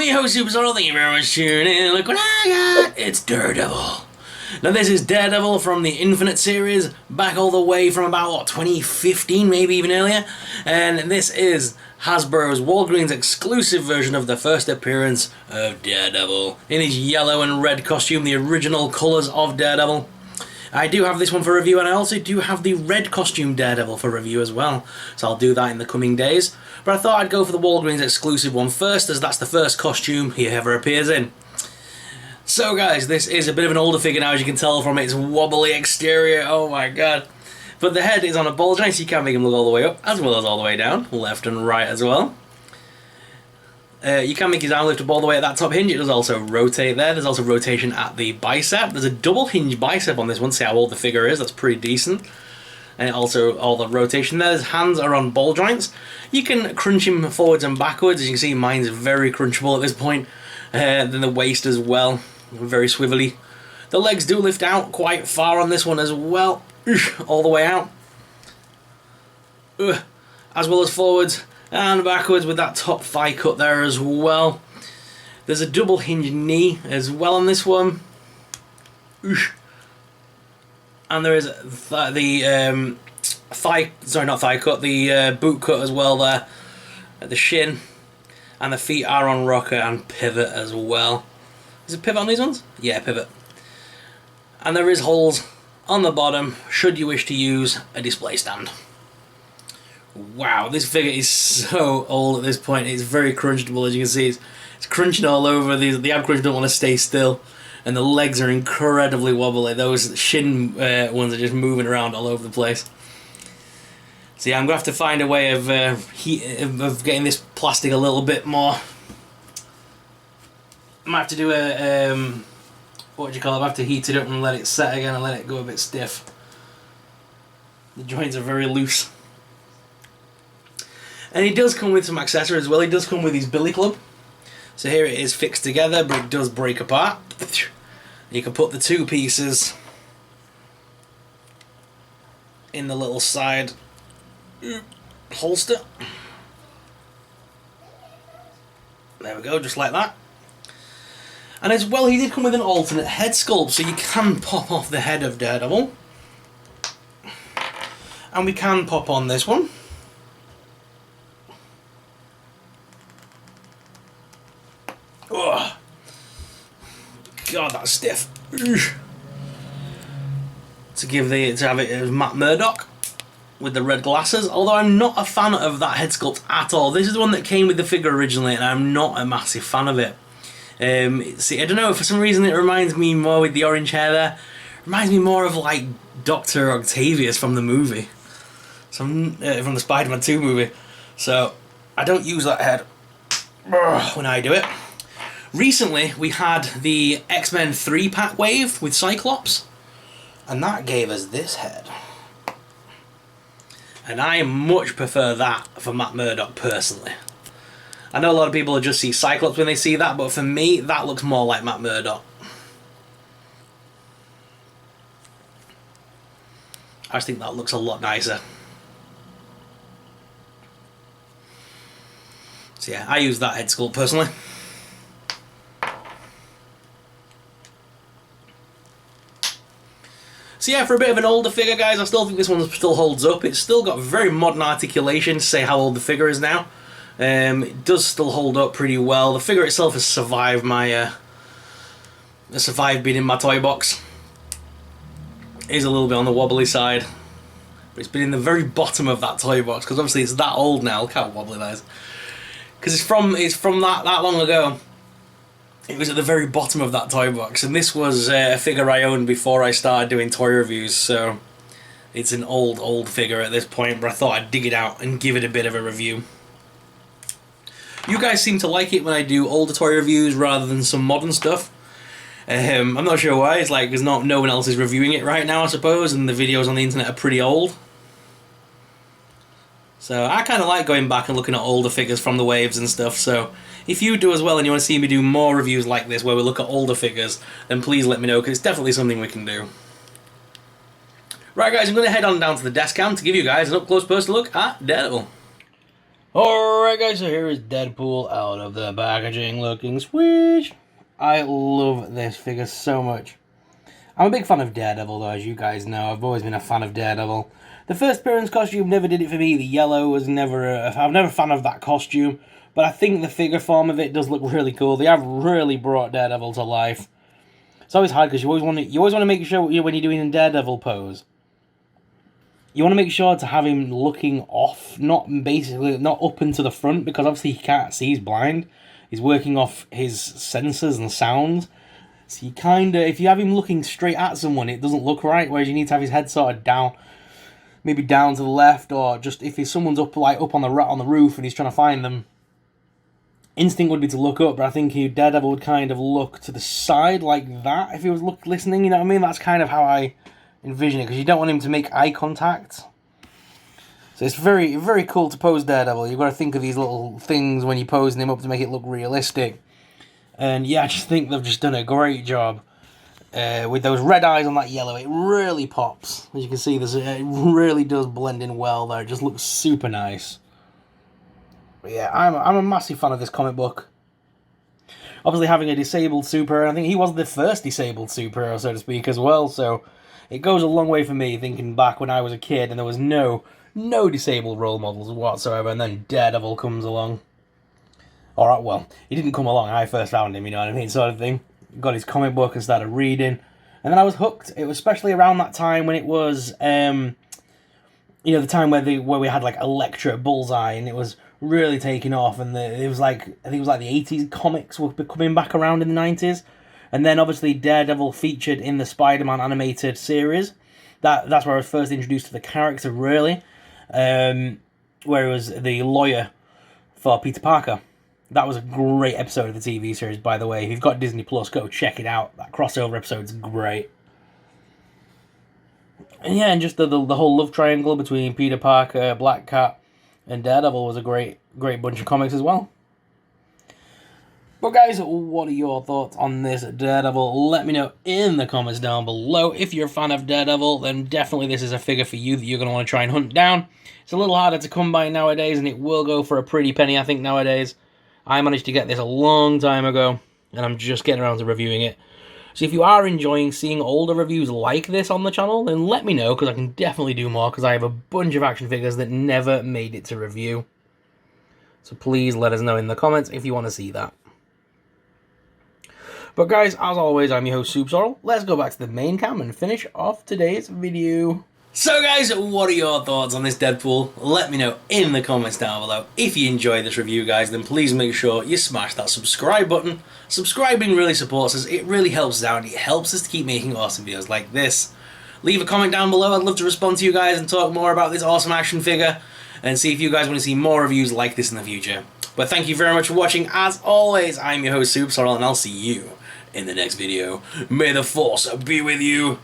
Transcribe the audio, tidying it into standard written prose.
your host, Superstar. Thank you very much for tuning in. Look what I got! It's Daredevil. Now this is Daredevil from the Infinite series, back all the way from about, what, 2015, maybe even earlier? And this is Hasbro's Walgreens exclusive version of the first appearance of Daredevil, in his yellow and red costume, the original colours of Daredevil. I do have this one for review, and I also do have the red costume Daredevil for review as well, so I'll do that in the coming days. But I thought I'd go for the Walgreens exclusive one first, as that's the first costume he ever appears in. So guys, this is a bit of an older figure now, as you can tell from its wobbly exterior, oh my god. But the head is on a ball joint, so you can make him look all the way up, as well as all the way down, left and right as well. You can make his arm lift up all the way at that top hinge. It does also rotate there. There's also rotation at the bicep. There's a double hinge bicep on this one. See how old the figure is. That's pretty decent. And also all the rotation there. His hands are on ball joints. You can crunch him forwards and backwards. As you can see, mine's very crunchable at this point. Then the waist as well. Very swivelly. The legs do lift out quite far on this one as well. All the way out. As well as forwards and backwards with that top thigh cut there as well. There's a double hinge knee as well on this one. And there is the boot cut as well there at the shin. And the feet are on rocker and pivot as well. Is it pivot on these ones? Yeah, pivot. And there is holes on the bottom should you wish to use a display stand. Wow, this figure is so old at this point. It's very crunchable, as you can see. It's crunching all over. The ab crunch don't want to stay still. And the legs are incredibly wobbly. Those shin ones are just moving around all over the place. So yeah, I'm going to have to find a way of getting this plastic a little bit more. I might have to do a, what do you call it? I have to heat it up and let it set again and let it go a bit stiff. The joints are very loose. And he does come with some accessories as well. He does come with his billy club. So here it is fixed together, but it does break apart. You can put the two pieces in the little side holster. There we go, just like that. And as well, he did come with an alternate head sculpt, so you can pop off the head of Daredevil. And we can pop on this one. Oh, God, that's stiff. To have it as Matt Murdock with the red glasses. Although I'm not a fan of that head sculpt at all. This is the one that came with the figure originally, and I'm not a massive fan of it. See, I don't know, for some reason it reminds me more with the orange hair there. It reminds me more of like Dr. Octavius from the movie, from the Spider-Man 2 movie. So I don't use that head when I do it. Recently, we had the X-Men 3-pack wave with Cyclops, and that gave us this head. And I much prefer that for Matt Murdock, personally. I know a lot of people just see Cyclops when they see that, but for me, that looks more like Matt Murdock. I just think that looks a lot nicer. So yeah, I use that head sculpt, personally. So yeah, for a bit of an older figure, guys, I still think this one still holds up. It's still got very modern articulation to say how old the figure is now. It does still hold up pretty well. The figure itself has survived my being in my toy box. It is a little bit on the wobbly side, but it's been in the very bottom of that toy box because obviously it's that old now. Look how wobbly that is. Because it's from that long ago. It was at the very bottom of that toy box, and this was a figure I owned before I started doing toy reviews, so it's an old figure at this point, but I thought I'd dig it out and give it a bit of a review. You guys seem to like it when I do older toy reviews rather than some modern stuff. I'm not sure why. It's like because no one else is reviewing it right now, I suppose, and the videos on the internet are pretty old. So I kind of like going back and looking at older figures from the waves and stuff, so if you do as well and you want to see me do more reviews like this where we look at older figures, then please let me know, because it's definitely something we can do. Right guys, I'm going to head on down to the desk cam to give you guys an up-close personal look at Daredevil. Alright guys, so here is Deadpool out of the packaging looking sweet. I love this figure so much. I'm a big fan of Daredevil though, as you guys know. I've always been a fan of Daredevil. The first appearance costume never did it for me. The yellow was never I'm never a fan of that costume. But I think the figure form of it does look really cool. They have really brought Daredevil to life. It's always hard because you always want to make sure when you're doing a Daredevil pose, you want to make sure to have him looking off, not up into the front, because obviously he can't see, he's blind. He's working off his senses and sounds. So you if you have him looking straight at someone, it doesn't look right, whereas you need to have his head sort of down, maybe down to the left, or just if someone's up on the roof and he's trying to find them, instinct would be to look up, but I think Daredevil would kind of look to the side like that if he was listening, you know what I mean? That's kind of how I envision it, because you don't want him to make eye contact. So it's very, very cool to pose Daredevil. You've got to think of these little things when you're posing him up to make it look realistic. And yeah, I just think they've just done a great job. With those red eyes on that yellow, it really pops. As you can see, it really does blend in well there. It just looks super nice. But yeah, I'm a massive fan of this comic book. Obviously having a disabled superhero, I think he was the first disabled superhero, so to speak, as well, so it goes a long way for me, thinking back when I was a kid and there was no disabled role models whatsoever, and then Daredevil comes along. Alright, well, he didn't come along, I first found him, you know what I mean, sort of thing. Got his comic book and started reading, and then I was hooked. It was especially around that time when it was, the time where we had, like, Elektra, Bullseye, and it was really taking off, and it was like, I think it was like the 80s comics were coming back around in the 90s. And then obviously Daredevil featured in the Spider-Man animated series. That's where I was first introduced to the character, really. Where he was the lawyer for Peter Parker. That was a great episode of the TV series, by the way. If you've got Disney Plus, go check it out. That crossover episode's great. And yeah, and just the whole love triangle between Peter Parker, Black Cat, and Daredevil was a great bunch of comics as well. But guys, what are your thoughts on this Daredevil? Let me know in the comments down below. If you're a fan of Daredevil, then definitely this is a figure for you that you're going to want to try and hunt down. It's a little harder to come by nowadays, and it will go for a pretty penny, I think, nowadays. I managed to get this a long time ago, and I'm just getting around to reviewing it. So if you are enjoying seeing older reviews like this on the channel, then let me know, because I can definitely do more, because I have a bunch of action figures that never made it to review. So please let us know in the comments if you want to see that. But guys, as always, I'm your host, Soup Sorrel. Let's go back to the main cam and finish off today's video. So guys, what are your thoughts on this Deadpool? Let me know in the comments down below. If you enjoyed this review, guys, then please make sure you smash that subscribe button. Subscribing really supports us. It really helps us out. It helps us to keep making awesome videos like this. Leave a comment down below. I'd love to respond to you guys and talk more about this awesome action figure, and see if you guys want to see more reviews like this in the future. But thank you very much for watching. As always, I'm your host, Soup Sorrel, and I'll see you in the next video. May the Force be with you.